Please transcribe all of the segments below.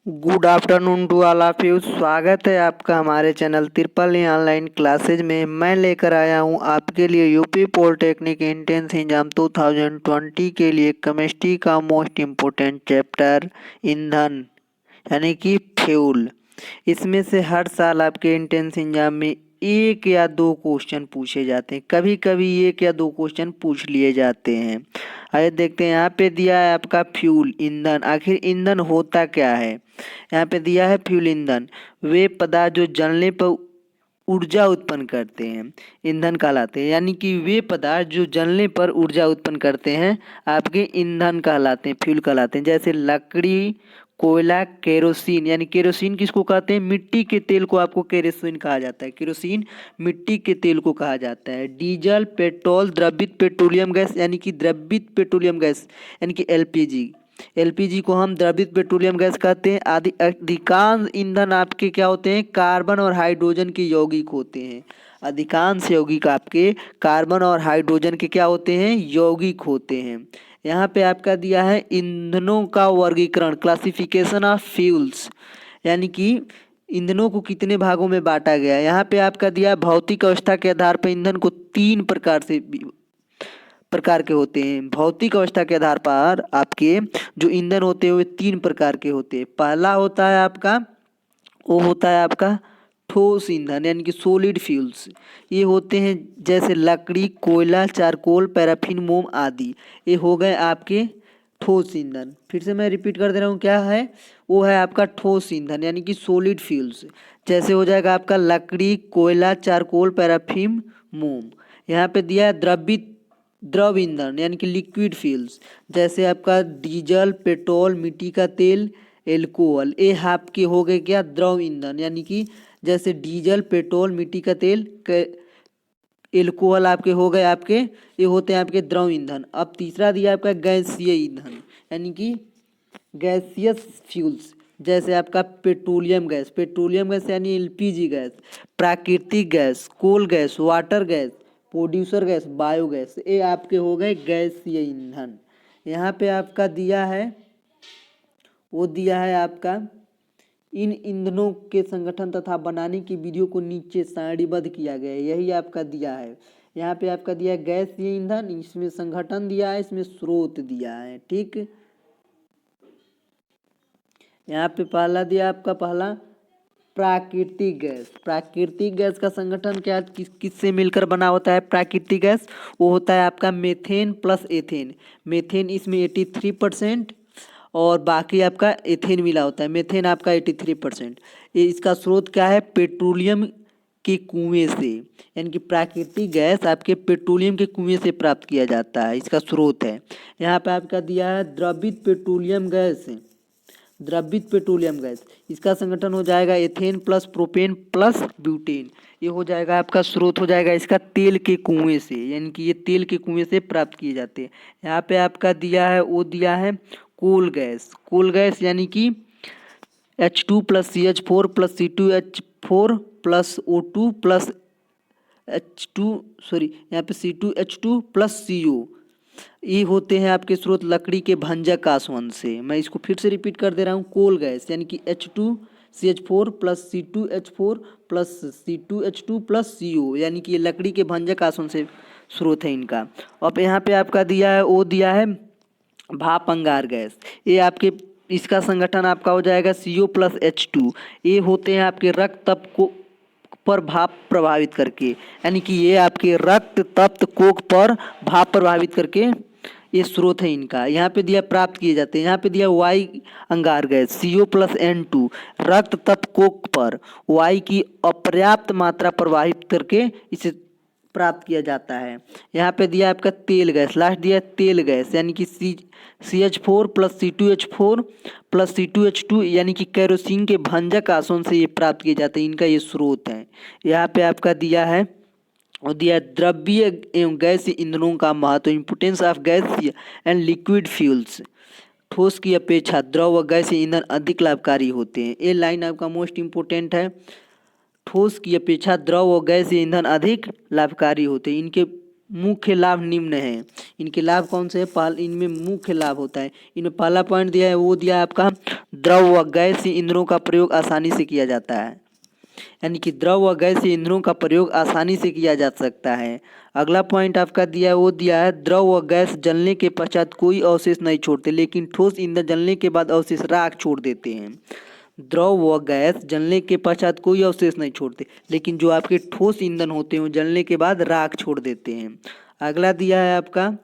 Good afternoon to all of you. स्वागत है आपका हमारे channel triple E online classes में। मैं लेकर आया हूं आपके लिए यूपी पॉलिटेक्निक एंट्रेंस एग्जाम 2020 के लिए केमिस्ट्री का मोस्ट इम्पोर्टेंट चैप्टर ईंधन यानी कि फ्यूल। इसमें से हर साल आपके एंट्रेंस एग्जाम में एक या दो क्वेश्चन पूछे जाते हैं, कभी कभी एक या दो क्वेश्चन पूछ लिए जाते हैं। आइए देखते हैं। यहाँ पे दिया है आपका फ्यूल ईंधन। आखिर ईंधन होता क्या है? यहाँ पे दिया है फ्यूल ईंधन वे पदार्थ जो जलने पर ऊर्जा उत्पन्न करते हैं ईंधन कहलाते हैं। यानी कि वे पदार्थ जो जलने पर ऊर्जा उत्पन्न करते हैं आपके ईंधन कहलाते हैं, फ्यूल कहलाते हैं। जैसे लकड़ी, कोयला, केरोसिन। यानी केरोसिन किसको कहते हैं? मिट्टी के तेल को आपको केरोसिन कहा जाता है। केरोसिन मिट्टी के तेल को कहा जाता है। डीजल, पेट्रोल, द्रवित पेट्रोलियम गैस यानी कि द्रवित पेट्रोलियम गैस यानी कि एलपीजी। एलपीजी को हम द्रवित पेट्रोलियम गैस कहते हैं। आदि अधिकांश ईंधन आपके क्या होते हैं? कार्बन और हाइड्रोजन के यौगिक होते हैं। अधिकांश यौगिक आपके कार्बन और हाइड्रोजन के क्या होते हैं? यौगिक होते हैं। यहाँ पे आपका दिया है ईंधनों का वर्गीकरण, क्लासिफिकेशन ऑफ फ्यूल्स, यानी कि ईंधनों को कितने भागों में बांटा गया है। यहाँ पे आपका दिया है भौतिक अवस्था के आधार पर ईंधन को तीन प्रकार के होते हैं। भौतिक अवस्था के आधार पर आपके जो ईंधन होते हैं वे तीन प्रकार के होते हैं। पहला होता है आपका, वो होता है आपका ठोस ईंधन यानी कि सॉलिड फ्यूल्स। ये होते हैं जैसे लकड़ी, कोयला, चारकोल, पैराफिन, मोम आदि। ये हो गए आपके ठोस ईंधन। फिर से मैं रिपीट कर दे रहा हूँ, क्या है? वो है आपका ठोस ईंधन यानी कि सॉलिड फ्यूल्स। जैसे हो जाएगा आपका लकड़ी, कोयला, चारकोल, पैराफिन, मोम। यहाँ पे दिया है द्रव ईंधन यानी कि लिक्विड फ्यूल्स। जैसे आपका डीजल, पेट्रोल, मिट्टी का तेल, एल्कोहल। ये आपके हो गए क्या? द्रव ईंधन। यानी कि जैसे डीजल, पेट्रोल, मिट्टी का तेल, एल्कोहल आपके हो गए आपके, ये होते हैं आपके द्रव ईंधन। अब तीसरा दिया आपका गैसीय ईंधन यानी कि गैसियस फ्यूल्स। जैसे आपका पेट्रोलियम गैस यानी एलपीजी गैस, प्राकृतिक gas, coal gas, water gas, producer gas, biogas. ये आपके हो गए गैसीय ईंधन। यहाँ पे आपका दिया है, वो दिया है आपका इन ईंधनों के संगठन तथा बनाने की विधियों को नीचे सारणीबद्ध किया गया है। यही आपका दिया है। यहाँ पे आपका दिया है गैसीय ईंधन, इसमें संगठन दिया है, इसमें स्रोत दिया है। ठीक, यहाँ पे पहला दिया आपका, पहला प्राकृतिक गैस। प्राकृतिक गैस का संगठन क्या किससे मिलकर बना होता है? प्राकृतिक गैस वो होता है आपका मेथेन प्लस एथेन। मेथेन इसमें 83% और बाकी आपका एथेन मिला होता है। मेथेन आपका 83%। ये इसका स्रोत क्या है? पेट्रोलियम के कुएं से। यानी कि प्राकृतिक गैस आपके पेट्रोलियम के कुएं से प्राप्त किया जाता है, इसका स्रोत है। यहाँ पे आपका दिया है द्रवित पेट्रोलियम गैस। द्रवित पेट्रोलियम गैस, इसका संगठन हो जाएगा ethane plus propane plus butane. ये हो जाएगा आपका स्रोत, हो जाएगा इसका तेल के कुएं से। यानी कि ये तेल के कुएं से प्राप्त किए जाते हैं। यहाँ पे आपका दिया है, वो दिया है कोल गैस। कोल गैस यानी कि H2 plus CH4 plus C2H4 plus O2 plus H2 sorry यहाँ पे C2H2 प्लस CO। ये होते हैं आपके स्रोत लकड़ी के भंजक आसवन से। मैं इसको फिर से रिपीट कर दे रहा हूँ। कोल गैस यानी कि H2CH4 plus C2H4 plus C2H2 plus CO, यानी कि ये लकड़ी के भंजक आसवन से स्रोत है इनका। अब यहाँ पे आपका दिया है, वो दिया है भाप अंगार गैस। ये आपके, इसका संगठन आपका हो जाएगा CO प्लस H2। ये होते हैं आपके रक्त तप को पर भाप प्रभावित करके। यानी कि ये आपके रक्त तप्त कोक पर भाप प्रभावित करके ये स्रोत है इनका। यहाँ पे दिया प्राप्त किए जाते हैं। यहाँ पे दिया वाई अंगार गैस CO प्लस N2। रक्त तप्त कोक पर वाई की अपर्याप्त मात्रा प्रवाहित करके इसे प्राप्त किया जाता है। यहाँ पे दिया आपका तेल गैस। लास्ट दिया तेल गैस यानी कि CH4 plus C2H4 plus C2H2 यानी कि केरोसिन के भंजक आसवन से ये प्राप्त किए जाते हैं, इनका ये स्रोत है। यहाँ पे आपका दिया है, और दिया द्रव्य एवं गैसीय ईंधनों का महत्व, इंपोर्टेंस ऑफ गैसीय एंड लिक्विड फ्यूल्स। ठोस की अपेक्षा द्रव व गैसीय ईंधन अधिक लाभकारी होते हैं। ये लाइन आपका मोस्ट इम्पोर्टेंट है। ठोस की अपेक्षा द्रव व गैसीय ईंधन अधिक लाभकारी होते हैं। इनके मुख्य लाभ निम्न है। इनके लाभ कौन से है? इनमें मुख्य लाभ होता है। इनमें पहला पॉइंट दिया है, वो दिया है आपका द्रव व गैसीय ईंधनों का प्रयोग आसानी से किया जाता है, यानी कि द्रव व गैसीय ईंधनों का प्रयोग आसानी से किया जा सकता है। अगला पॉइंट आपका दिया है, वो दिया है द्रव व गैस जलने के पश्चात कोई अवशेष नहीं छोड़ते, लेकिन ठोस ईंधन जलने के बाद अवशेष राख छोड़ देते हैं। द्रव व गैस जलने के पश्चात कोई अवशेष नहीं छोड़ते, लेकिन जो आपके ठोस ईंधन होते हैं वो जलने के बाद राख छोड़ देते हैं। अगला दिया है आपका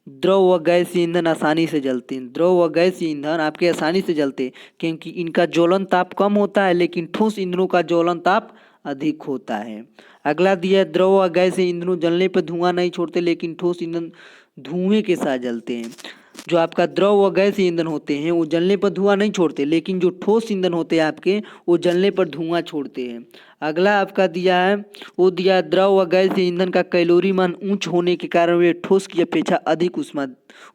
द्रव व गैसीय ईंधन आसानी से जलते हैं। द्रव व गैसीय ईंधन आपके आसानी से जलते हैं क्योंकि इनका ज्वलन ताप कम होता है, लेकिन ठोस ईंधनों का ज्वलन ताप अधिक होता है। अगला दिया है द्रव व गैसीय ईंधनों जलने पर धुआं नहीं छोड़ते, लेकिन ठोस ईंधन धुएं के साथ जलते हैं। जो आपका द्रव व गैसीय ईंधन होते हैं वो जलने पर धुआं नहीं छोड़ते, लेकिन जो ठोस ईंधन होते हैं आपके वो जलने पर धुआं छोड़ते हैं। अगला आपका दिया है, वो दिया है द्रव व गैसीय ईंधन का कैलोरी मान उच्च होने के कारण वे ठोस की अपेक्षा अधिक ऊष्मा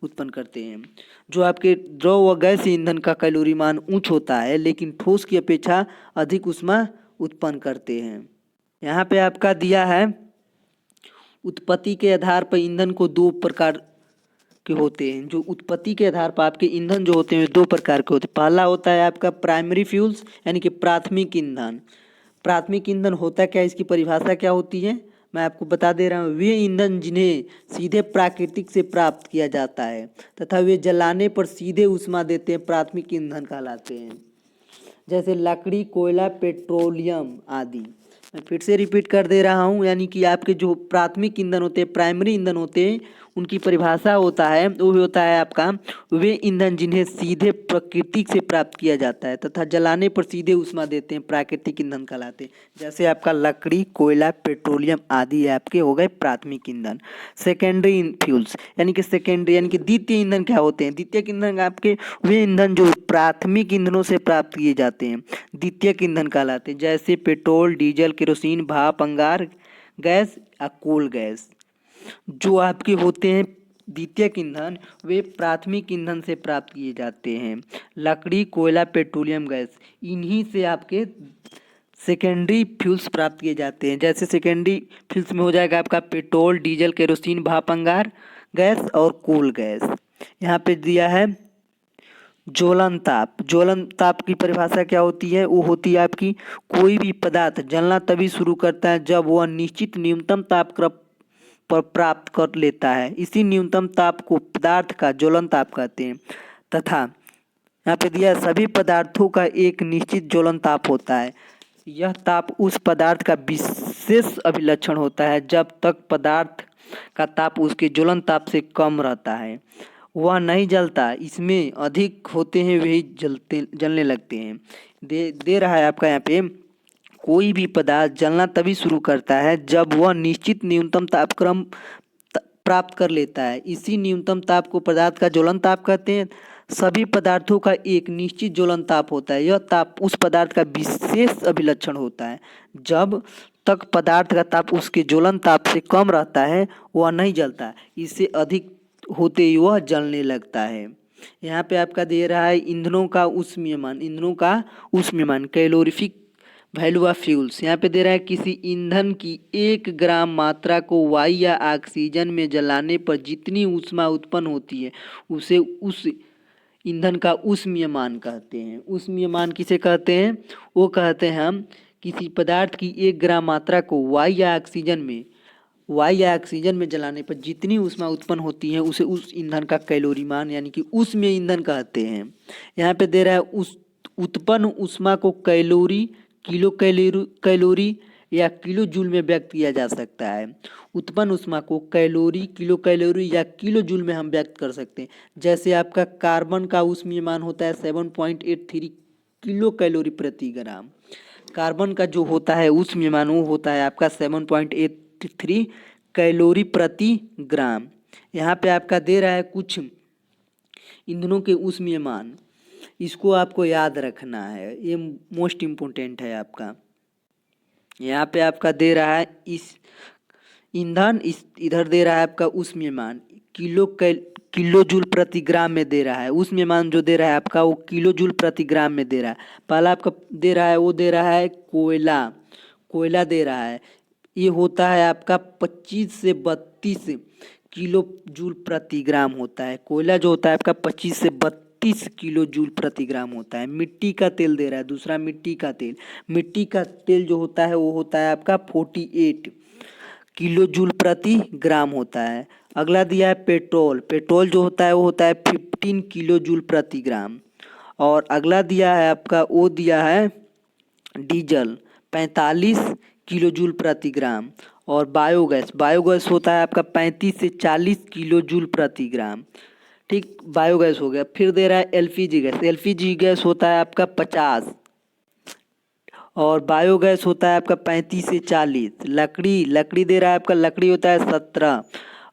उत्पन्न करते हैं। जो आपके द्रव व गैसीय ईंधन का कैलोरी मान उच्च होता है, लेकिन ठोस की अपेक्षा अधिक ऊष्मा उत्पन्न करते हैं। यहाँ पे आपका दिया है उत्पत्ति के आधार पर ईंधन को दो प्रकार के होते हैं। जो उत्पत्ति के आधार पर आपके ईंधन जो होते हैं दो प्रकार के होते हैं। पहला होता है आपका प्राइमरी फ्यूल्स, यानी कि प्राथमिक ईंधन। प्राथमिक ईंधन होता क्या है, इसकी परिभाषा क्या होती है मैं आपको बता दे रहा हूँ। वे ईंधन जिन्हें सीधे प्राकृतिक से प्राप्त किया जाता है तथा वे जलाने पर सीधे ऊष्मा देते हैं, प्राथमिक ईंधन कहलाते हैं। जैसे लकड़ी, कोयला, पेट्रोलियम आदि। मैं फिर से रिपीट कर दे रहा हूँ, यानी कि आपके जो प्राथमिक ईंधन होते हैं, प्राइमरी ईंधन होते हैं, उनकी परिभाषा होता है वो होता है आपका वे ईंधन जिन्हें सीधे प्रकृति से प्राप्त किया जाता है तथा जलाने पर सीधे ऊष्मा देते हैं, प्राकृतिक ईंधन कहलाते हैं। जैसे आपका लकड़ी, कोयला, पेट्रोलियम आदि आपके हो गए प्राथमिक ईंधन। सेकेंडरी फ्यूल्स यानी कि सेकेंडरी यानी कि द्वितीय ईंधन क्या होते हैं? द्वितीय ईंधन आपके वे ईंधन जो प्राथमिक ईंधनों से प्राप्त किए जाते हैं, द्वितीय ईंधन कहलाते हैं। जैसे पेट्रोल, डीजल, केरोसिन, भाप, अंगार गैस या कोल गैस। जो आपके होते हैं द्वितीयक ईंधन वे प्राथमिक ईंधन से प्राप्त किए जाते हैं। लकड़ी, कोयला, पेट्रोलियम गैस, इन्हीं से आपके सेकेंडरी फ्यूल्स प्राप्त किए जाते हैं। जैसे सेकेंडरी फ्यूल्स में हो जाएगा आपका पेट्रोल, डीजल, केरोसिन, भाप, अंगार गैस और कोल गैस। यहाँ पे दिया है ज्वलन ताप। ज्वलन ताप की परिभाषा क्या होती है? वो होती है आपकी कोई भी पदार्थ जलना तभी शुरू करता है जब वह निश्चित न्यूनतम ताप पर प्राप्त कर लेता है। इसी न्यूनतम ताप को पदार्थ का ज्वलन ताप कहते हैं। तथा यहाँ पे दिया सभी पदार्थों का एक निश्चित ज्वलन ताप होता है। यह ताप उस पदार्थ का विशेष अभिलक्षण होता है जब तक पदार्थ का ताप उसके ज्वलन ताप से कम रहता है वह नहीं जलता, इसमें अधिक होते हैं वही जलने लगते हैं। दे रहा है आपका यहाँ पे कोई भी पदार्थ जलना तभी शुरू करता है जब वह निश्चित न्यूनतम तापक्रम प्राप्त कर लेता है। इसी न्यूनतम ताप को पदार्थ का ज्वलन ताप कहते हैं। सभी पदार्थों का एक निश्चित ज्वलन ताप होता है। यह ताप उस पदार्थ का विशेष अभिलक्षण होता है। जब तक पदार्थ का ताप उसके ज्वलन ताप से कम रहता है वह नहीं जलता, इससे अधिक होते ही वह जलने लगता है। यहाँ पे आपका दे रहा है ईंधनों का ऊष्मीयमान। ईंधनों का ऊष्मीयमान कैलोरीफिक वैल्यू ऑफ फ्यूल्स। यहाँ पे दे रहा है किसी ईंधन की 1 ग्राम मात्रा को वायु या ऑक्सीजन में जलाने पर जितनी ऊष्मा उत्पन्न होती है उसे उस ईंधन का ऊष्मीयमान कहते हैं। ऊष्मीयमान किसे कहते हैं? वो कहते हैं हम किसी पदार्थ की 1 ग्राम मात्रा को वायु या ऑक्सीजन में जलाने पर जितनी ऊष्मा उत्पन्न होती है उसे उस ईंधन का कैलोरी मान यानी कि ऊष्मीय ईंधन कहते हैं। यहाँ पे दे रहा है उस उत्पन्न ऊष्मा को कैलोरी या किलो जूल में व्यक्त किया जा सकता है। उत्पन्न ऊष्मा को कैलोरी या किलो जूल में हम व्यक्त कर सकते हैं। जैसे आपका कार्बन का ऊष्मीयमान होता है 7.83 किलो कैलोरी प्रति ग्राम। कार्बन का जो होता है ऊष्मीयमान वो होता है आपका 7.83 कैलोरी प्रति ग्राम। यहाँ पे आपका दे रहा है कुछ ईंधनों के ऊष्मीयमान, इसको आपको याद रखना है, ये मोस्ट इम्पोर्टेंट है आपका। यहाँ पे आपका दे रहा है इस ईंधन, इस इधर दे रहा है आपका ऊष्मीयमान किलो जूल प्रति ग्राम में दे रहा है। ऊष्मीयमान जो दे रहा है आपका वो किलो जूल प्रति ग्राम में दे रहा है। पहला आपका दे रहा है वो दे रहा है कोयला दे रहा है ये होता है आपका 25 से 32 किलो जूल प्रति ग्राम होता है। कोयला जो होता है आपका 25 से 32 किलो जूल प्रति ग्राम होता है। मिट्टी का तेल दे रहा है दूसरा, मिट्टी का तेल। मिट्टी का तेल जो होता है वो होता है आपका 48 किलो जूल प्रति ग्राम होता है। अगला दिया है पेट्रोल। पेट्रोल जो होता है वो होता है 15 किलो जूल प्रति ग्राम। और अगला दिया है आपका, वो दिया है डीजल 45 किलो जूल प्रति ग्राम। और बायोगैस, बायोगैस होता है आपका 35 से 40 किलो जूल प्रति ग्राम। ठीक, बायोगैस हो गया। फिर दे रहा है एलपीजी गैस। एलपीजी गैस होता है आपका 50 और बायोगैस होता है आपका 35 से 40। लकड़ी, लकड़ी दे रहा है आपका, लकड़ी होता है 17।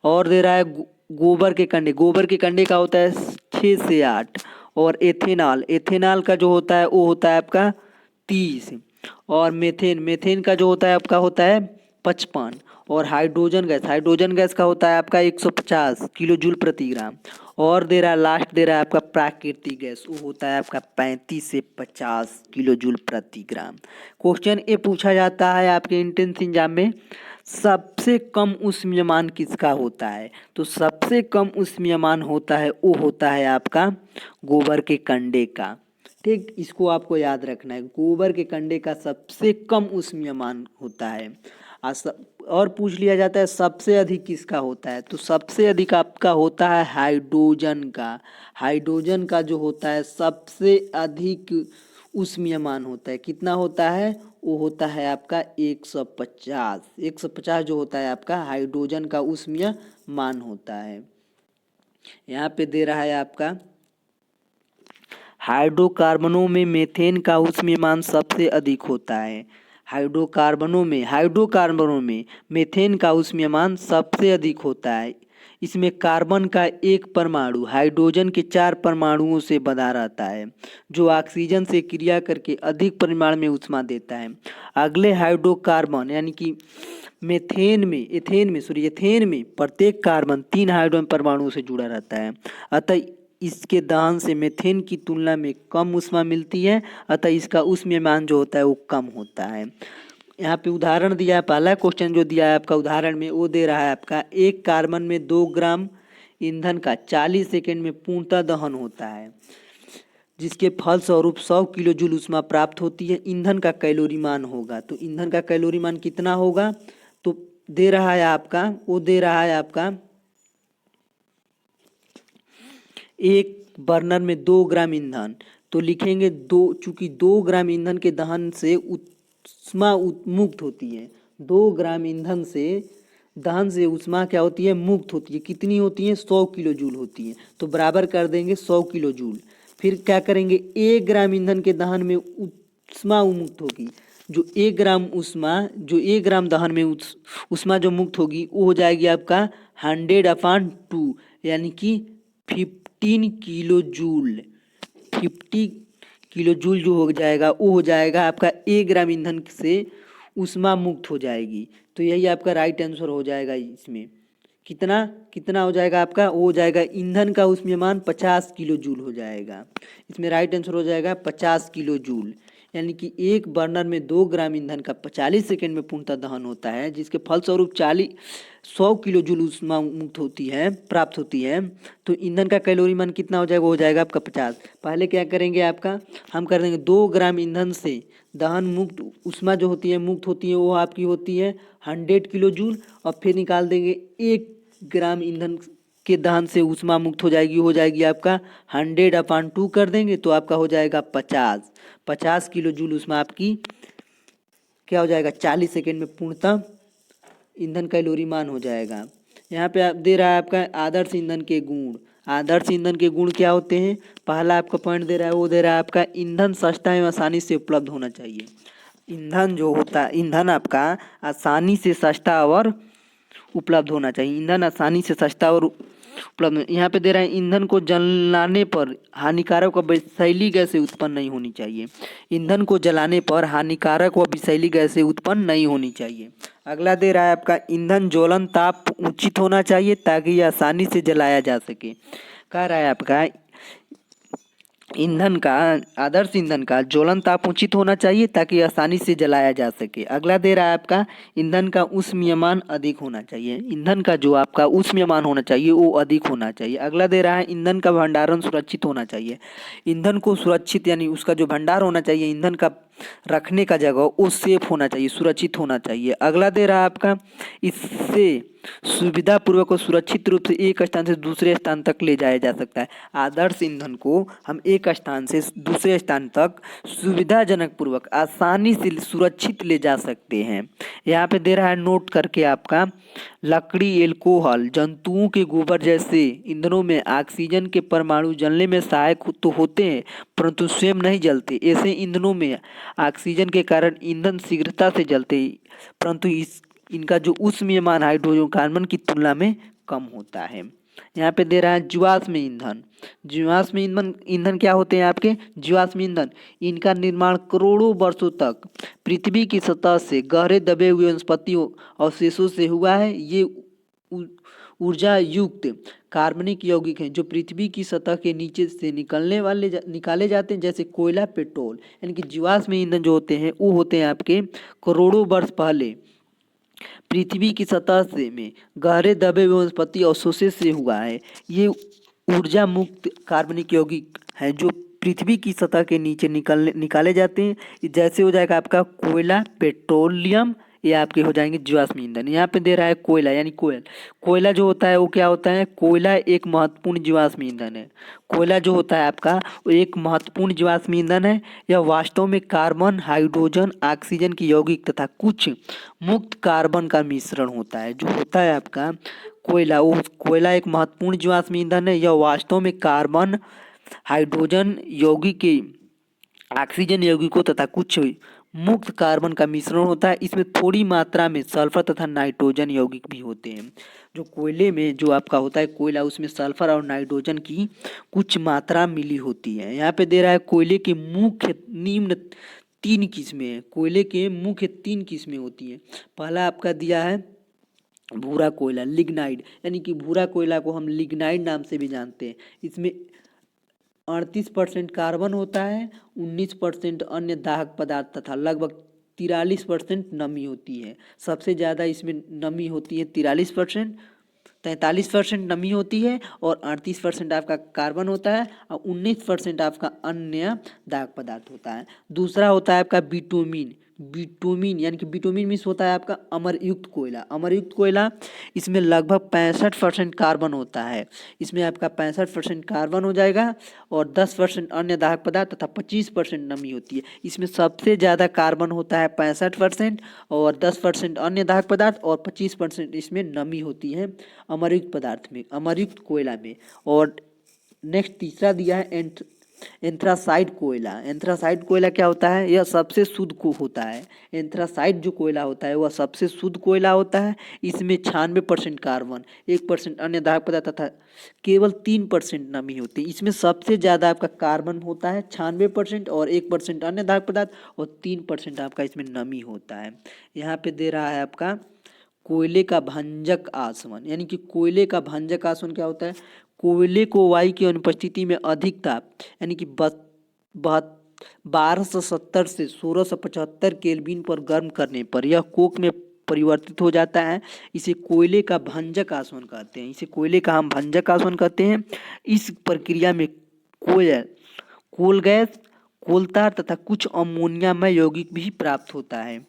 और दे रहा है गोबर के कंडे। गोबर के कंडे का होता है 6 से 8। और एथेनॉल, एथेनॉल का जो होता है वो होता है आपका 30। और मेथेन, मेथेन का जो होता है आपका होता है 55। और हाइड्रोजन गैस, हाइड्रोजन गैस का होता है आपका 150 किलो जूल प्रति ग्राम। और दे रहा है लास्ट, दे रहा है आपका प्राकृतिक गैस, वो होता है आपका 35 से 50 किलो जूल प्रति ग्राम। क्वेश्चन ये पूछा जाता है आपके एंट्रेंस एग्जाम में, सबसे कम ऊष्मीयमान किसका होता है? तो सबसे कम ऊष्मीयमान होता है वो होता है आपका गोबर के कंडे का। ठीक, इसको आपको याद रखना है, गोबर के कंडे का सबसे कम ऊष्मीयमान होता है। और पूछ लिया जाता है सबसे अधिक किसका होता है? तो सबसे अधिक आपका होता है हाइड्रोजन का। हाइड्रोजन का जो होता है सबसे अधिक ऊष्मीयमान होता है। कितना होता है? वो होता है आपका 150। 150 जो होता है आपका हाइड्रोजन का ऊष्मीयमान होता है। यहाँ पे दे रहा है आपका हाइड्रोकार्बनों में मेथेन का ऊष्मीयमान सबसे अधिक होता है। हाइड्रोकार्बनों में मेथेन का ऊष्मीयमान सबसे अधिक होता है। इसमें कार्बन का एक परमाणु हाइड्रोजन के 4 परमाणुओं से बंधा रहता है, जो ऑक्सीजन से क्रिया करके अधिक परिमाण में ऊष्मा देता है। अगले हाइड्रोकार्बन यानी कि एथेन में प्रत्येक कार्बन 3 हाइड्रोजन परमाणुओं से जुड़ा रहता है। अतः इसके दहन से मेथेन की तुलना में कम ऊष्मा मिलती है, अतः इसका ऊष्मीयमान जो होता है वो कम होता है। यहाँ पे उदाहरण दिया है, पहला क्वेश्चन जो दिया है आपका उदाहरण में वो दे रहा है आपका, एक कार्बन में 2 ग्राम ईंधन का 40 सेकेंड में पूर्णतः दहन होता है, जिसके फलस्वरूप 100 किलो जूल ऊष्मा प्राप्त होती है। ईंधन का कैलोरी मान होगा, तो ईंधन का कैलोरी मान कितना होगा? तो दे रहा है आपका, वो दे रहा है आपका एक बर्नर में 2 ग्राम ईंधन, तो लिखेंगे 2, चूंकि 2 ग्राम ईंधन के दहन से ऊष्मा मुक्त होती है। 2 ग्राम ईंधन से दहन से ऊष्मा क्या होती है? मुक्त होती है। कितनी होती है? 100 किलो जूल होती है। तो बराबर कर देंगे 100 किलो जूल। फिर क्या करेंगे? 1 ग्राम ईंधन के दहन में ऊष्मा मुक्त होगी, जो 1 ग्राम दहन में ऊष्मा जो मुक्त होगी वो हो जाएगी आपका 100/2 यानी कि 15 किलो जूल। 50 किलो जूल जो हो जाएगा वो हो जाएगा आपका 1 ग्राम ईंधन से ऊष्मा मुक्त हो जाएगी। तो यही आपका राइट आंसर हो जाएगा। इसमें कितना कितना हो जाएगा आपका? वो हो जाएगा ईंधन का ऊष्मीयमान 50 किलो जूल हो जाएगा। इसमें राइट आंसर हो जाएगा 50 किलो जूल, यानी कि एक बर्नर में 2 ग्राम ईंधन का 45 सेकेंड में पूर्णतः दहन होता है, जिसके फलस्वरूप 100 किलो जूल ऊष्मा मुक्त होती है, प्राप्त होती है। तो ईंधन का कैलोरी मान कितना हो जाएगा? वो हो जाएगा आपका 50। पहले क्या करेंगे आपका, हम कर देंगे 2 ग्राम ईंधन से दहन मुक्त ऊष्मा जो होती है मुक्त होती है वो आपकी होती है 100 किलो जूल। और फिर निकाल देंगे 1 ग्राम ईंधन के दहन से ऊष्मा मुक्त हो जाएगी आपका 100/2 कर देंगे तो आपका हो जाएगा 50 किलो जूल ऊष्मा आपकी क्या हो जाएगा? 40 सेकेंड में पूर्णतः ईंधन कैलोरी मान हो जाएगा। यहाँ पे आप दे रहा है आपका आदर्श ईंधन के गुण। आदर्श ईंधन के गुण क्या होते हैं? पहला आपका पॉइंट दे रहा है, वो दे रहा है आपका ईंधन सस्ता एवं आसानी से उपलब्ध होना चाहिए। ईंधन जो होता है, ईंधन आपका आसानी से सस्ता और उपलब्ध होना चाहिए। ईंधन आसानी से सस्ता और उपलब्ध। यहाँ पे दे रहा है ईंधन को जलाने पर हानिकारक व विषैली गैसें उत्पन्न नहीं होनी चाहिए। ईंधन को जलाने पर हानिकारक व विषैली गैसें उत्पन्न नहीं होनी चाहिए। अगला दे रहा है आपका ईंधन ज्वलन ताप उचित होना चाहिए ताकि यह आसानी से जलाया जा सके। कह रहा है आपका ईंधन का आदर्श ईंधन का ज्वलन ताप उचित होना चाहिए ताकि आसानी से जलाया जा सके। अगला दे रहा है आपका ईंधन का ऊष्मीयमान अधिक होना चाहिए। ईंधन का जो आपका ऊष्मीयमान होना चाहिए वो अधिक होना चाहिए। अगला दे रहा है ईंधन का भंडारण सुरक्षित होना चाहिए। ईंधन को सुरक्षित यानी उसका जो भंडार होना चाहिए ईंधन का रखने का जगह वो सेफ होना चाहिए, सुरक्षित होना चाहिए। अगला दे रहा है आपका इससे सुविधापूर्वक और सुरक्षित रूप से एक स्थान से दूसरे स्थान तक ले जाया जा सकता है। आदर्श ईंधन को हम एक स्थान से दूसरे स्थान तक सुविधाजनक पूर्वक आसानी से सुरक्षित ले जा सकते हैं। यहाँ पे दे रहा है नोट करके आपका लकड़ी, एल्कोहल, जंतुओं के गोबर जैसे ईंधनों में ऑक्सीजन के परमाणु जलने में सहायक तो होते हैं परंतु स्वयं नहीं जलते। ऐसे ईंधनों में ऑक्सीजन के कारण ईंधन शीघ्रता से जलते परंतु इनका जो ऊष्मीयमान हाइड्रोजन कार्बन की तुलना में कम होता है। यहाँ पे दे रहा है जीवाश्म ईंधन। जीवाश्म ईंधन ईंधन क्या होते हैं आपके जीवाश्म ईंधन? इनका निर्माण करोड़ों वर्षों तक पृथ्वी की सतह से गहरे दबे हुए वनस्पतियों अवशेषों से हुआ है। ये ऊर्जा युक्त कार्बनिक यौगिक हैं जो पृथ्वी की सतह के नीचे से निकाले जाते हैं जैसे कोयला, पेट्रोल। यानी कि जीवाश्म ईंधन जो होते हैं वो होते हैं आपके करोड़ों वर्ष पहले पृथ्वी की सतह से में गहरे दबे हुए वनस्पति अवशेषों से हुआ है। ये ऊर्जा मुक्त कार्बनिक यौगिक हैं जो पृथ्वी की सतह के नीचे निकाले जाते हैं। जैसे हो जाएगा आपका कोयला, पेट्रोलियम, ये आपके हो जाएंगे जीवाश्म ईंधन। यहाँ पे दे रहा है कोयला यानी कोयल। कोयला जो होता है वो क्या होता है? कोयला एक महत्वपूर्ण जीवाश्म ईंधन है। कोयला जो होता है आपका वो एक महत्वपूर्ण जीवाश्म ईंधन है। यह वास्तव में कार्बन, हाइड्रोजन, ऑक्सीजन की यौगिक तथा कुछ मुक्त कार्बन का मिश्रण होता है। जो होता है आपका कोयला, वो कोयला एक महत्वपूर्ण जीवाश्म ईंधन है। यह वास्तव में कार्बन, हाइड्रोजन यौगिक के ऑक्सीजन यौगिकों तथा कुछ मुक्त कार्बन का मिश्रण होता है। इसमें थोड़ी मात्रा में सल्फर तथा नाइट्रोजन यौगिक भी होते हैं। जो कोयले में जो आपका होता है कोयला उसमें सल्फर और नाइट्रोजन की कुछ मात्रा मिली होती है। यहाँ पे दे रहा है कोयले के मुख्य निम्न 3 किस्में हैं। कोयले के मुख्य 3 किस्में होती हैं। पहला आपका दिया है भूरा कोयला, लिग्नाइट, यानी कि भूरा कोयला को हम लिग्नाइट नाम से भी जानते हैं। इसमें 38% कार्बन होता है, 19% अन्य दाहक पदार्थ तथा लगभग 43% नमी होती है। सबसे ज़्यादा इसमें नमी होती है 43% नमी होती है और 38% आपका कार्बन होता है और 19% आपका अन्य दाहक पदार्थ होता है। दूसरा होता है आपका बिटुमिन। बिटुमिन यानी कि बिटुमिन मीन्स होता है आपका अमरयुक्त कोयला। अमरयुक्त कोयला इसमें लगभग 65% कार्बन होता है। इसमें आपका 65% कार्बन हो जाएगा और 10% अन्य दाहक पदार्थ तथा 25% नमी होती है। इसमें सबसे ज़्यादा कार्बन होता है 65% और 10% अन्य दाहक पदार्थ और 25% इसमें नमी होती है अमरयुक्त पदार्थ में, अमरयुक्त कोयला में। और नेक्स्ट तीसरा दिया है एंथ्रासाइट कोयला। एंथ्रासाइट कोयला क्या होता है? यह सबसे शुद्ध को होता है। एंथ्रासाइट जो कोयला होता है वह सबसे शुद्ध कोयला होता है। इसमें 96% कार्बन, 1% अन्य दाहक पदार्थ तथा केवल 3% नमी होती है। इसमें सबसे ज़्यादा आपका कार्बन होता है 96% और 1% अन्य दाहक पदार्थ और 3% आपका इसमें नमी होता है। यहाँ पे दे रहा है आपका कोयले का भंजक आसवन। यानी कि कोयले का भंजक आसवन क्या होता है? कोयले को वायु की अनुपस्थिति में अधिक ताप यानी कि 1270 से 1675 केल्विन पर गर्म करने पर यह कोक में परिवर्तित हो जाता है। इसे कोयले का भंजक आसवन कहते हैं। इसे कोयले का हम भंजक आसवन कहते हैं। इस प्रक्रिया में कोल गैस, कोलतार तथा कुछ अमोनियामय यौगिक भी प्राप्त होता है।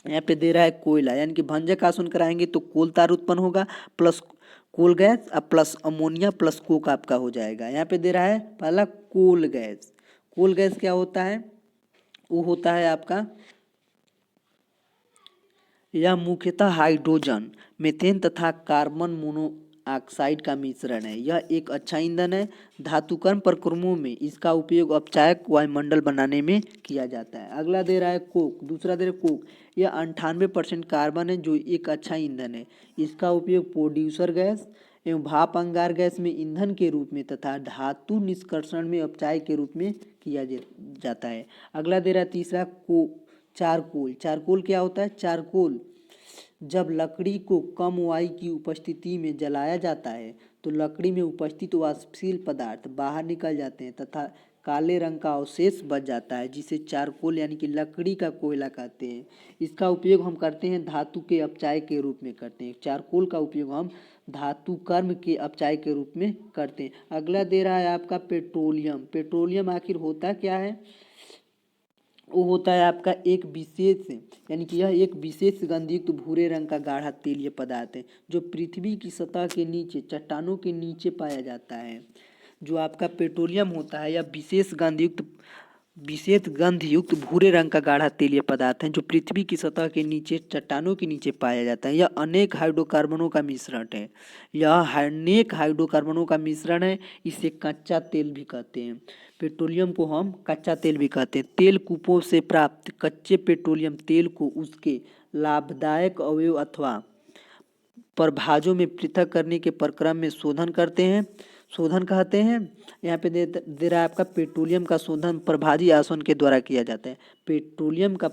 यहाँ पे दे रहा है कोयला यानी कि भंजक आसवन कराएंगे तो कोल तार उत्पन्न होगा plus coal gas plus ammonia plus coke आपका हो जाएगा। यहाँ पे दे रहा है पहला कोल गैस। कोल गैस क्या होता है? वो होता है आपका यह मुख्यतः हाइड्रोजन, मीथेन तथा कार्बन मोनोऑक्साइड का मिश्रण है। यह एक अच्छा ईंधन है। धातुकर्म प्रक्रमों में इसका उपयोग अपचायक वायुमंडल बनाने में किया जाता है। अगला दे रहा है कोक। दूसरा दे रहा है कोक। यह 98% कार्बन है जो एक अच्छा ईंधन है। इसका उपयोग प्रोड्यूसर गैस एवं भाप अंगार गैस में ईंधन के रूप में तथा धातु निष्कर्षण में अपचायक के रूप में किया जाता है। अगला दे रहा है तीसरा चारकोल। चारकोल क्या होता है? चारकोल जब लकड़ी को कम वायु की उपस्थिति में जलाया जाता है तो लकड़ी में उपस्थित वाष्पशील पदार्थ बाहर निकल जाते हैं तथा काले रंग का अवशेष बच जाता है, जिसे चारकोल यानी कि लकड़ी का कोयला कहते हैं। इसका उपयोग हम करते हैं धातु के अपचाय के रूप में करते हैं। चारकोल का उपयोग हम धातु कर्म के अपचाय के रूप में करते हैं। अगला दे रहा है आपका पेट्रोलियम। पेट्रोलियम आखिर होता क्या है? वो होता है आपका एक विशेष यानी कि यह एक विशेष गंधयुक्त भूरे रंग का गाढ़ा तेलीय पदार्थ है, जो पृथ्वी की सतह के नीचे चट्टानों के नीचे पाया जाता है। जो आपका पेट्रोलियम होता है, यह विशेष गंधयुक्त भूरे रंग का गाढ़ा तेलीय पदार्थ है, जो पृथ्वी की सतह के नीचे चट्टानों के नीचे पाया जाता है। यह अनेक हाइड्रोकार्बनों का मिश्रण है। इसे कच्चा तेल भी कहते हैं। पेट्रोलियम को हम कच्चा तेल भी कहते हैं। तेल कूपों से प्राप्त कच्चे पेट्रोलियम तेल को उसके लाभदायक अवयव अथवा प्रभाजों में पृथक करने के प्रक्रम में शोधन कहते हैं। यहाँ पे दे रहा है आपका पेट्रोलियम का शोधन प्रभाजी आसवन के द्वारा किया जाता है। पेट्रोलियम का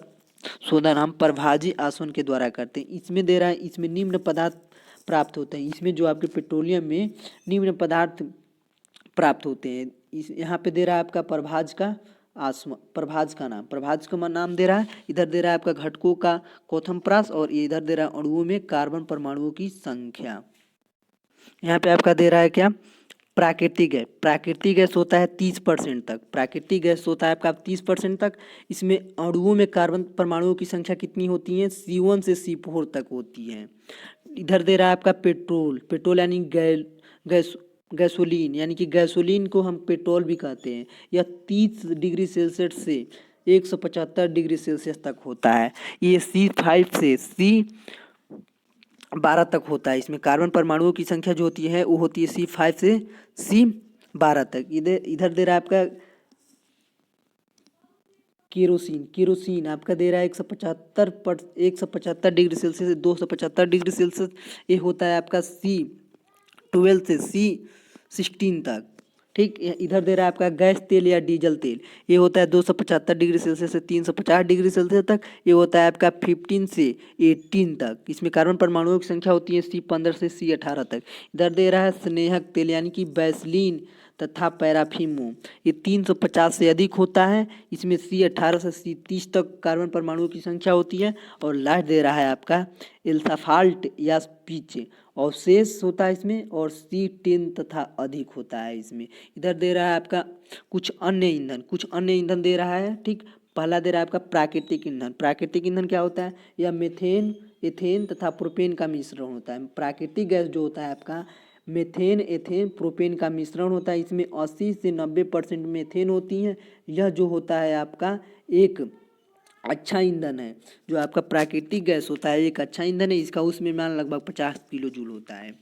शोधन हम प्रभाजी आसवन के द्वारा करते हैं। इसमें दे रहा है, इसमें निम्न पदार्थ प्राप्त होते हैं। इसमें जो आपके पेट्रोलियम में निम्न पदार्थ प्राप्त होते हैं। यहाँ पे दे रहा है आपका प्रभाज का नाम दे रहा है। इधर दे रहा है आपका घटकों का कोथमप्रास और इधर दे रहा है अणुओं में कार्बन परमाणुओं की संख्या। यहाँ पे आपका दे रहा है क्या? प्राकृतिक गैस होता है 30% तक। प्राकृतिक गैस होता है आपका 30% तक। इसमें अणुओं में कार्बन परमाणुओं की संख्या कितनी होती है? C1 से C4 तक होती है। इधर दे रहा है आपका पेट्रोल यानी गैसोलीन यानी कि गैसोलीन को हम पेट्रोल भी कहते हैं। यह 30 डिग्री सेल्सियस से 175 डिग्री सेल्सियस तक होता है। ये C5 से C12 तक होता है। इसमें कार्बन परमाणुओं की संख्या जो होती है वो होती है C5 से C12 तक। इधर दे रहा है आपका केरोसिन आपका दे रहा है 175 डिग्री सेल्सियस से 275 डिग्री सेल्सियस। ये होता है आपका C12 से C16 तक। ठीक, इधर दे रहा है आपका गैस तेल या डीजल तेल। ये होता है 275 डिग्री सेल्सियस से 350 डिग्री सेल्सियस तक। ये होता है आपका 15 से 18 तक। इसमें कार्बन परमाणुओं की संख्या होती है C15 से C18 तक। इधर दे रहा है स्नेहक तेल यानी कि वैसलीन तथा पैराफिमो। ये 350 से अधिक होता है। इसमें C18 से C30 तक कार्बन परमाणुओं की संख्या होती है। और लास्ट दे रहा है आपका एल्साफाल्ट या पिच अवशेष होता है इसमें, और C10 तथा अधिक होता है इसमें। इधर दे रहा है आपका कुछ अन्य ईंधन दे रहा है। ठीक, पहला दे रहा है आपका प्राकृतिक ईंधन। प्राकृतिक ईंधन क्या होता है? यह मीथेन, एथेन तथा प्रोपेन का मिश्रण होता है। प्राकृतिक गैस जो होता है आपका मीथेन, एथेन, प्रोपेन का मिश्रण होता है। इसमें 80 से 90% मीथेन होती है। यह जो होता है आपका एक अच्छा ईंधन है। जो आपका प्राकृतिक गैस होता है एक अच्छा ईंधन है। इसका उष्मीयमान लगभग 50 किलो जूल होता है।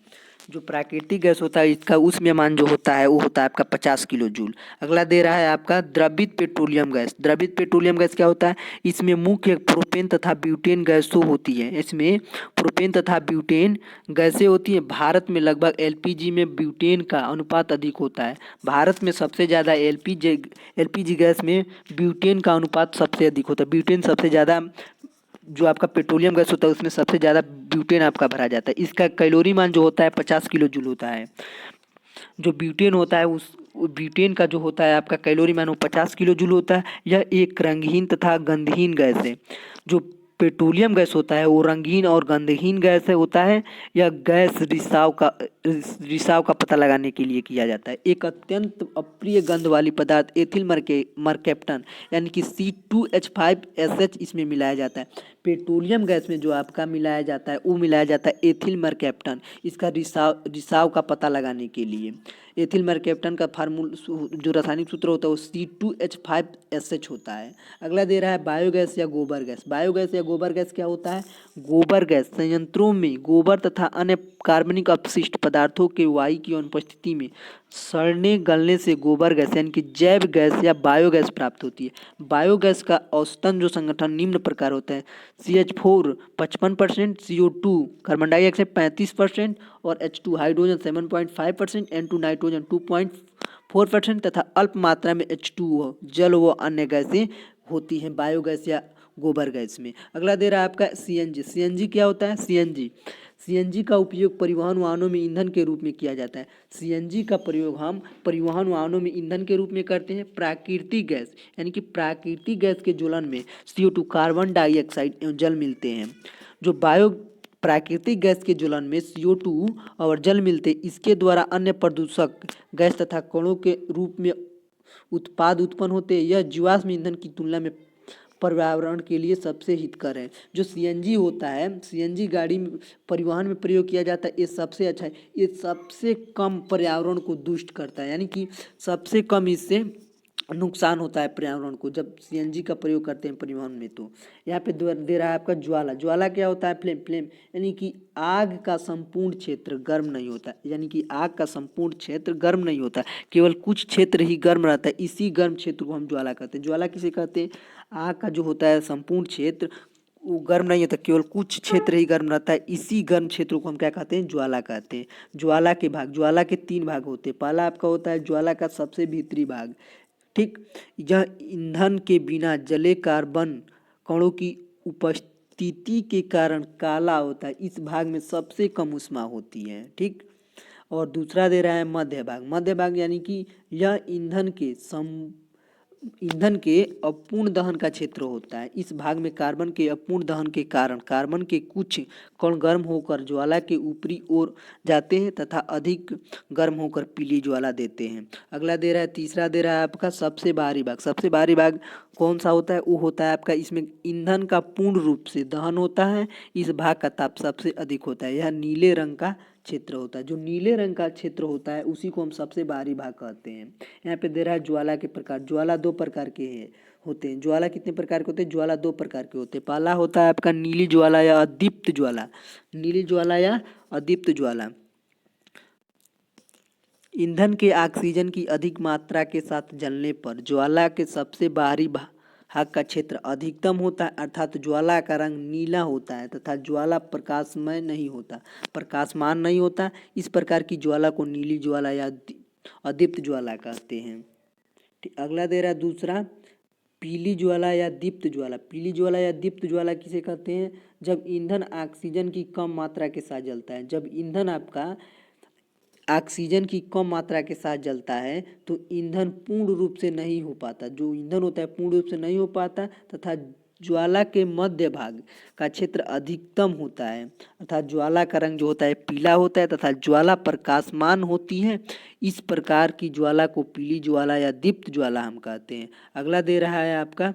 जो प्राकृतिक गैस होता है इसका उष्मीयमान जो होता है वो होता है आपका 50 किलो जूल। अगला दे रहा है आपका द्रवित पेट्रोलियम गैस। द्रवित पेट्रोलियम गैस क्या होता है? इसमें मुख्य प्रोपेन तथा ब्यूटेन गैसें होती है। इसमें प्रोपेन तथा ब्यूटेन गैसें होती हैं। भारत में लगभग एलपीजी में ब्यूटेन का अनुपात अधिक होता है। भारत में सबसे ज़्यादा एलपीजी गैस में ब्यूटेन का अनुपात सबसे अधिक होता है। ब्यूटेन सबसे ज़्यादा, जो आपका पेट्रोलियम गैस होता है उसमें सबसे ज़्यादा ब्यूटेन आपका भरा जाता है। इसका कैलोरी मान जो होता है 50 किलो जूल होता है। जो ब्यूटेन होता है उस ब्यूटेन का जो होता है आपका कैलोरी मान वो 50 किलो जूल होता है। यह एक रंगहीन तथा गंधहीन गैस है। जो पेट्रोलियम गैस होता है वो रंगीन और गंधहीन गैस होता है। यह गैस रिसाव का पता लगाने के लिए किया जाता है। एक अत्यंत अप्रिय गंध वाली पदार्थ एथिल मरकैप्टन यानी कि C2H5SH इसमें मिलाया जाता है। पेट्रोलियम गैस में जो आपका मिलाया जाता है वो मिलाया जाता है एथिल मरकैप्टन, इसका रिसाव का पता लगाने के लिए। एथिल मरकैप्टन का जो रासायनिक सूत्र होता है वो C2H5SH होता है। अगला दे रहा है बायोगैस या गोबर गैस। बायोगैस या गोबर गैस क्या होता है? गोबर गैस संयंत्रों में गोबर तथा अन्य कार्बनिक अपशिष्ट पदार्थों के वायु की अनुपस्थिति में सड़ने गलने से गोबर गैस यानी कि जैव गैस या बायोगैस प्राप्त होती है। बायोगैस का औसतन जो संगठन निम्न प्रकार होता है: CH4 55%, CO2 कार्बन डाइऑक्साइड 35% और H2 हाइड्रोजन 7.5%, N2 नाइट्रोजन 2.4% तथा अल्प मात्रा में H2O जल व अन्य गैसें होती हैं बायोगैस या गोबर गैस में। अगला दे रहा है आपका CNG। CNG क्या होता है? सीएनजी का उपयोग परिवहन वाहनों में ईंधन के रूप में किया जाता है। सीएनजी का प्रयोग हम परिवहन वाहनों में ईंधन के रूप में करते हैं। प्राकृतिक गैस यानी कि प्राकृतिक गैस के ज्वलन में CO2 कार्बन डाइऑक्साइड एवं जल मिलते हैं। जो बायो प्राकृतिक गैस के ज्वलन में CO2 और जल मिलते, इसके द्वारा अन्य प्रदूषक गैस तथा कणों के रूप में उत्पाद उत्पन्न होते हैं। यह जीवाश्म ईंधन की तुलना में पर्यावरण के लिए सबसे हितकर है। जो सीएनजी होता है, सीएनजी गाड़ी में परिवहन में प्रयोग किया जाता है, ये सबसे अच्छा है। ये सबसे कम पर्यावरण को दूषित करता है, यानी कि सबसे कम इससे नुकसान होता है पर्यावरण को जब सीएनजी का प्रयोग करते हैं परिवहन में। तो यहाँ पे दे रहा है आपका ज्वाला। ज्वाला क्या होता है? फ्लेम यानी कि आग का संपूर्ण क्षेत्र गर्म नहीं होता, यानी कि आग का संपूर्ण क्षेत्र गर्म नहीं होता, केवल कुछ क्षेत्र ही गर्म रहता है। इसी गर्म क्षेत्र को हम ज्वाला कहते हैं। ज्वाला किसे कहते हैं? आग का जो होता है संपूर्ण क्षेत्र वो गर्म नहीं होता, केवल कुछ क्षेत्र ही गर्म रहता है। इसी गर्म क्षेत्र को हम क्या कहते हैं? ज्वाला कहते हैं। ज्वाला के भाग, ज्वाला के 3 भाग होते हैं। पहला आपका होता है ज्वाला का सबसे भीतरी भाग, ठीक। यह ईंधन के बिना जले कार्बन कणों की उपस्थिति के कारण काला होता है। इस भाग में सबसे कम ऊष्मा होती है, ठीक। और दूसरा दे रहा है मध्य भाग। मध्य भाग यानी कि यह ईंधन के अपूर्ण दहन का क्षेत्र होता है। इस भाग में कार्बन के अपूर्ण दहन के कारण कार्बन के कुछ कण गर्म होकर ज्वाला के ऊपरी ओर जाते हैं तथा अधिक गर्म होकर पीली ज्वाला देते हैं। अगला दे रहा है, तीसरा दे रहा है आपका सबसे बाहरी भाग। सबसे बाहरी भाग कौन सा होता है? वो होता है आपका, इसमें ईंधन का पूर्ण रूप से दहन होता है। इस भाग का ताप सबसे अधिक होता है। यह नीले रंग का क्षेत्र होता है। जो नीले रंग का क्षेत्र होता है उसी को हम सबसे बाहरी भाग कहते हैं। यहाँ पे दे रहा है ज्वाला के प्रकार। ज्वाला 2 प्रकार के होते हैं। ज्वाला कितने प्रकार के होते हैं? ज्वाला 2 प्रकार के होते हैं। पहला होता है आपका नीली ज्वाला या अदीप्त ज्वाला। नीली ज्वाला या अदीप्त ज्वाला ईंधन के ऑक्सीजन की अधिक मात्रा के साथ जलने पर ज्वाला के सबसे बाहरी भाग का क्षेत्र अधिकतम होता है, अर्थात ज्वाला का रंग नीला होता है तथा ज्वाला प्रकाशमान नहीं होता। इस प्रकार की ज्वाला को नीली ज्वाला या अदीप्त ज्वाला कहते हैं। अगला दे रहा है दूसरा पीली ज्वाला या दीप्त ज्वाला। पीली ज्वाला या दीप्त ज्वाला किसे कहते हैं? जब ईंधन ऑक्सीजन की कम मात्रा के साथ जलता है। जब ईंधन आपका ऑक्सीजन की कम मात्रा के साथ जलता है तो ईंधन पूर्ण रूप से नहीं हो पाता। जो ईंधन होता है पूर्ण रूप से नहीं हो पाता तथा ज्वाला के मध्य भाग का क्षेत्र अधिकतम होता है, अर्थात ज्वाला का रंग जो होता है पीला होता है तथा ज्वाला प्रकाशमान होती है। इस प्रकार की ज्वाला को पीली ज्वाला या दीप्त ज्वाला हम कहते हैं। अगला दे रहा है आपका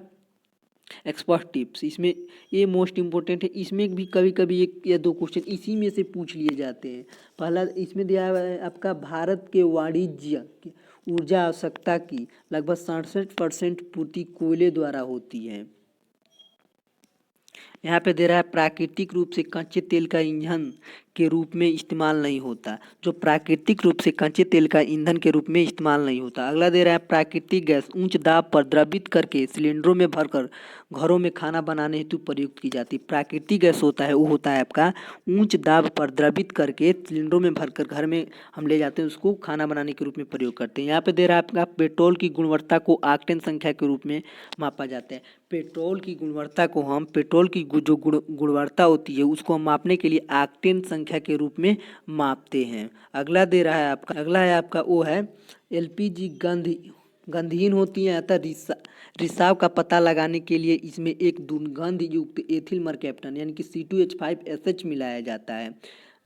एक्सपर्ट टिप्स। इसमें ये मोस्ट इम्पोर्टेंट है। इसमें भी कभी कभी 1 या 2 क्वेश्चन इसी में से पूछ लिए जाते हैं। पहला इसमें दिया हुआ है आपका, भारत के वाणिज्य की ऊर्जा आवश्यकता की लगभग 67% पूर्ति कोयले द्वारा होती है। यहाँ पे दे रहा है प्राकृतिक रूप से कच्चे तेल का ईंधन के रूप में इस्तेमाल नहीं होता। जो प्राकृतिक रूप से कच्चे तेल का ईंधन के रूप में इस्तेमाल नहीं होता। अगला दे रहा है प्राकृतिक गैस उच्च दाब पर द्रवित करके सिलेंडरों में भरकर घरों में खाना बनाने हेतु प्रयुक्त की जाती है। प्राकृतिक गैस होता है वो होता है आपका उच्च दाब पर द्रवित करके सिलेंडरों में भरकर घर में हम ले जाते हैं, उसको खाना बनाने के रूप में प्रयोग करते हैं। यहाँ पे दे रहा है आपका पेट्रोल की गुणवत्ता को ऑक्टेन संख्या के रूप में मापा जाता है। पेट्रोल की गुणवत्ता को हम पेट्रोल की जो गुणवत्ता होती है उसको हम मापने के लिए ऑक्टेन संख्या के रूप में मापते हैं। अगला दे रहा है आपका, अगला है आपका वो है एलपीजी गंधहीन होती है, अतः रिसाव का पता लगाने के लिए इसमें एक दुर्गंध युक्त एथिल मरकैप्टन यानी कि C2H5SH मिलाया जाता है।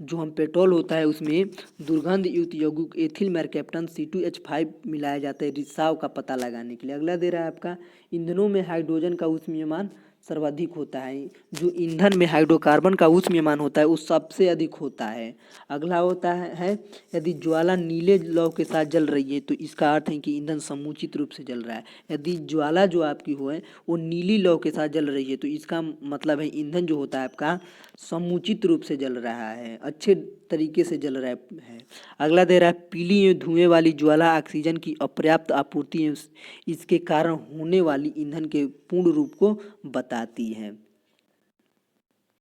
जो हम पेट्रोल होता है उसमें दुर्गंध युक्त यौगिक एथिल मरकैप्टन C2H5 मिलाया जाता है रिसाव का पता लगाने के लिए। अगला दे रहा है आपका ईंधनों में हाइड्रोजन का ऊष्मीयमान सर्वाधिक होता है। जो ईंधन में हाइड्रोकार्बन का ऊष्मीयमान होता है वो सबसे अधिक होता है। अगला होता है यदि ज्वाला नीले लौ के साथ जल रही है तो इसका अर्थ है कि ईंधन समुचित रूप से जल रहा है। यदि ज्वाला जो आपकी हो है वो नीली लौ के साथ जल रही है तो इसका मतलब है ईंधन जो होता है आपका समुचित रूप से जल रहा है, अच्छे तरीके से जल रहा है। अगला दे रहा है पीली धुएं वाली ज्वाला ऑक्सीजन की अपर्याप्त आपूर्ति इसके कारण होने वाली ईंधन के पूर्ण रूप को बताती है।